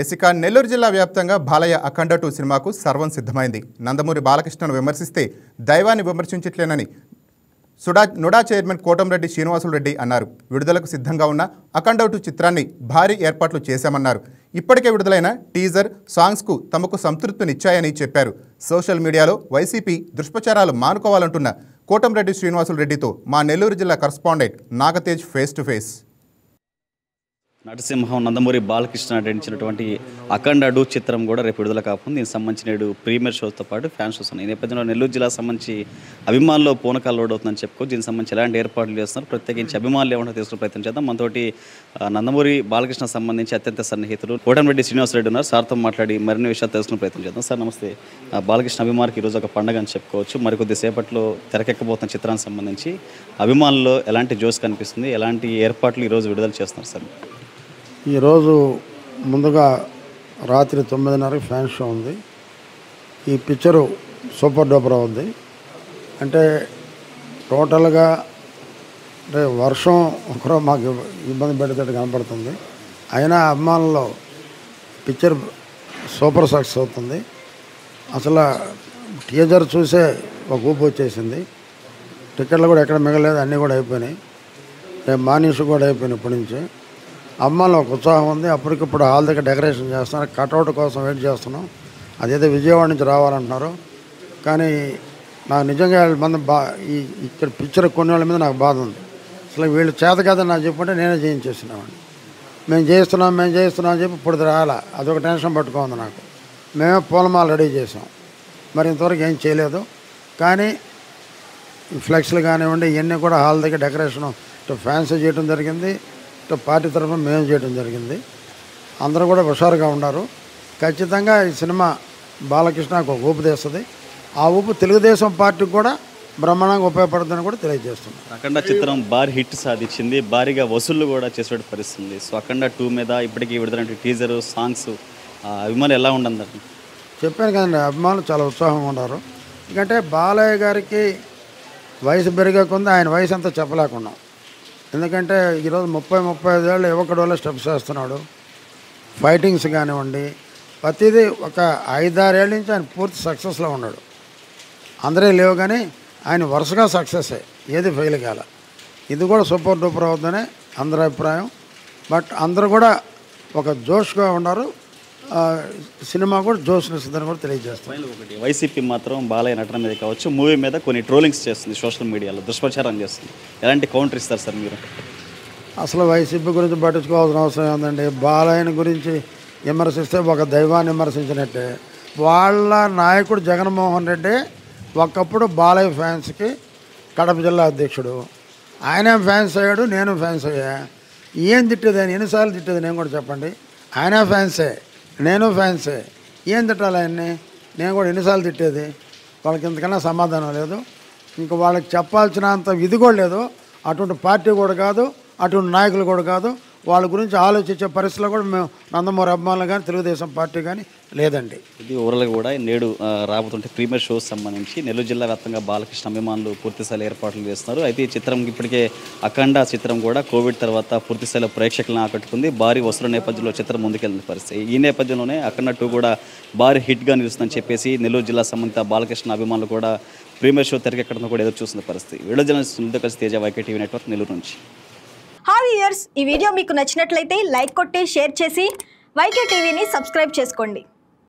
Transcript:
ఇక నెల్లూరు జిల్లా వ్యాప్తంగా బాలయ్య అఖండ 2 సినిమాకు సర్వం సిద్ధమైంది. నందమూరి బాలకృష్ణను విమర్శిస్తే దైవాన్ని విమర్శించట్లేనని నుడా చైర్మన్ కోటంరెడ్డి శ్రీనివాసులరెడ్డి అన్నారు. విడుదలకు సిద్ధంగా ఉన్న అఖండ 2 చిత్రాన్ని భారీ ఏర్పాట్లు చేశామన్నారు. ఇప్పటికే విడుదలైన టీజర్, సాంగ్స్కు తమకు సంతృప్తినిచ్చాయని చెప్పారు. సోషల్ మీడియాలో వైసీపీ దుష్ప్రచారాలు మానుకోవాలంటున్న కోటంరెడ్డి శ్రీనివాసులరెడ్డితో మా నెల్లూరు జిల్లా correspondent Nagatej face to face. నటసింహం నందమూరి బాలకృష్ణ నటించినటువంటి అఖండ 2 చిత్రం కూడా రేపు విడుదల కాకుండా దీనికి సంబంధించి నేడు ప్రీమియర్ షోతో పాటు ఫ్యాన్ షోస్ ఉన్నాయి. ఈ నేపథ్యంలో నెల్లూరు జిల్లా సంబంధించి అభిమానులు పూనకాలు లోడ్ అవుతుందని చెప్పుకో దీనికి సంబంధించి ఎలాంటి ఏర్పాట్లు చేస్తున్నారు, ప్రత్యేకించి అభిమానులు ఏమన్నా తీసుకునే ప్రయత్నం చేద్దాం. మనతోటి నందమూరి బాలకృష్ణ సంబంధించి అత్యంత సన్నిహితులు కోటంరెడ్డి శ్రీనివాసరెడ్డి ఉన్నారు. సార్తో మాట్లాడి మరిన్ని విషయాలు తెలుసుకునే ప్రయత్నం చేద్దాం. సార్ నమస్తే. బాలకృష్ణ అభిమానికి ఈరోజు ఒక పండుగ అని చెప్పుకోవచ్చు. మరికొద్ది సేపట్లో తెరకెక్కబోతున్న చిత్రానికి సంబంధించి అభిమానుల్లో ఎలాంటి జోస్ కనిపిస్తుంది, ఎలాంటి ఏర్పాట్లు ఈరోజు విడుదల చేస్తున్నారు సార్? ఈరోజు ముందుగా రాత్రి 9:30కి ఫ్యాన్ షో ఉంది. ఈ పిక్చరు సూపర్ డూపర్ ఉంది. అంటే టోటల్గా అంటే వర్షం ఒకరో మాకు ఇబ్బంది పెడితే కనపడుతుంది. అయినా అభిమానుల్లో పిక్చర్ సూపర్ సక్సెస్ అవుతుంది. అసలు టీజర్ చూసే ఒక ఊపు వచ్చేసింది. టికెట్లు కూడా ఎక్కడ మిగలేదు, అన్నీ కూడా అయిపోయినాయి. రేపు మార్నింగ్ షో కూడా అయిపోయినాయి. ఇప్పటి నుంచి అమ్మాయిలో ఒక ఉత్సాహం ఉంది. అప్పటికిప్పుడు హాల్ దగ్గర డెకరేషన్ చేస్తున్నారు. కట్అవుట్ కోసం వెయిట్ చేస్తున్నాం. అదేదో విజయవాడ నుంచి రావాలంటున్నారు. కానీ నాకు నిజంగా మంది ఇక్కడ పిక్చర్ కొన్ని వాళ్ళ మీద నాకు బాధ ఉంది. అసలు వీళ్ళు చేత కాదని నాకు చెప్పుంటే నేనే చేయించేస్తున్నామండి. మేము చేస్తున్నాం అని చెప్పి ఇప్పుడు రాలా, అదొక టెన్షన్ పట్టుకోండి నాకు. మేమే పూలమాల రెడీ చేసాం, మరి ఇంతవరకు ఏం చేయలేదు. కానీ ఈ ఫ్లెక్స్లు కానివ్వండి, ఇవన్నీ కూడా హాల్ దగ్గర డెకరేషను ఫ్యాన్సీ చేయడం జరిగింది, పార్టీ తరఫున మేము చేయడం జరిగింది. అందరూ కూడా హుషారుగా ఉన్నారు. ఖచ్చితంగా ఈ సినిమా బాలకృష్ణకు ఒక ఊపు తెస్తుంది. ఆ ఊపు తెలుగుదేశం పార్టీకి కూడా బ్రహ్మాండంగా ఉపయోగపడుతుందని కూడా తెలియజేస్తున్నాం. అఖండ చిత్రం భారీ హిట్ సాధించింది, భారీగా వసూళ్లు కూడా చేసే పరిస్థితుంది. సో అఖండ 2 మీద ఇప్పటికీ విడుదలైన టీజరు, సాంగ్స్ అభిమానులు ఎలా ఉండదు? చెప్పాను కదండి, అభిమానులు చాలా ఉత్సాహంగా ఉన్నారు. ఎందుకంటే బాలయ్య గారికి వయసు పెరిగకుంది, ఆయన వయసు అంతా చెప్పలేకున్నాం. ఎందుకంటే ఈరోజు 30-35 ఏళ్ళు యువకుడు వల్ల స్టెప్స్ వేస్తున్నాడు. ఫైటింగ్స్ కానివ్వండి, ప్రతిదీ ఒక 5-6 ఏళ్ళ నుంచి ఆయన పూర్తి సక్సెస్లో ఉన్నాడు. అందరే లేవు కానీ ఆయన వరుసగా సక్సెస్, ఏది ఫెయిల్ కాల. ఇది కూడా సూపర్ డూపర్ అవుతుందని అందరి అభిప్రాయం. బట్ అందరూ కూడా ఒక జోష్గా ఉన్నారు. సినిమా కూడా జోష్నిస్తుందని కూడా తెలియజేస్తాం. ఒకటి వైసీపీ మాత్రం బాలయ్య నటన మీద కావచ్చు, మూవీ మీద కొన్ని ట్రోలింగ్స్ చేస్తుంది, సోషల్ మీడియాలో దుష్ప్రచారం చేస్తుంది. ఎలాంటి కౌంటర్ ఇస్తారు సార్ మీరు? అసలు వైసీపీ గురించి పట్టించుకోవాల్సిన అవసరం ఏందండి? బాలయ్యని గురించి విమర్శిస్తే ఒక దైవాన్ని విమర్శించినట్టే. వాళ్ళ నాయకుడు జగన్మోహన్ రెడ్డి ఒకప్పుడు బాలయ్య ఫ్యాన్స్కి కడప జిల్లా అధ్యక్షుడు. ఆయనే ఫ్యాన్స్ అయ్యాడు, నేను ఫ్యాన్స్ అయ్యా. ఏం తిట్టేది ఆయన? ఎన్నిసార్లు తిట్టేది నేను కూడా చెప్పండి. ఆయనే ఫ్యాన్సే, నేను ఫ్యాన్సే. ఏం తిట్టాలి ఆయన్ని? నేను కూడా ఎన్నిసార్లు తిట్టేది? వాళ్ళకి ఇంతకన్నా సమాధానం లేదు. ఇంకా వాళ్ళకి చెప్పాల్సినంత ఇది కూడా లేదు. అటువంటి పార్టీ కూడా కాదు, అటువంటి నాయకులు కూడా కాదు. వాళ్ళ గురించి ఆలోచించే పరిస్థితుల్లో కూడా మేము నందమూరి అభిమానులు కానీ తెలుగుదేశం పార్టీ కానీ లేదండి. ఇది ఓవరాల్గా కూడా నేడు రాబోతుంటే ప్రీమియర్ షోస్ సంబంధించి నెల్లూరు జిల్లా వ్యాప్తంగా బాలకృష్ణ అభిమానులు పూర్తిస్థాయి ఏర్పాట్లు చేస్తున్నారు. అయితే ఈ చిత్రం ఇప్పటికే అఖండ చిత్రం కూడా కోవిడ్ తర్వాత పూర్తిస్థాయిలో ప్రేక్షకులను ఆకట్టుకుంది. భారీ వసూలు నేపథ్యంలో చిత్రం ముందుకెళ్తున్న పరిస్థితి. ఈ నేపథ్యంలోనే అఖండ 2 కూడా భారీ హిట్గా నిలుస్తుందని చెప్పేసి నెల్లూరు జిల్లా సంబంధిత బాలకృష్ణ అభిమానులు కూడా ప్రీమియర్ షో తెరకెక్కడంతో కూడా ఎదురు చూస్తున్న పరిస్థితి. వీడియో జర్నలిస్ట్ కలిసి Teja, YK TV network, Nellore నుంచి. హాయ్ వ్యూయర్స్, ఈ వీడియో మీకు నచ్చినట్లయితే లైక్ కొట్టి షేర్ చేసి వైకే టీవీని సబ్స్క్రైబ్ చేసుకోండి.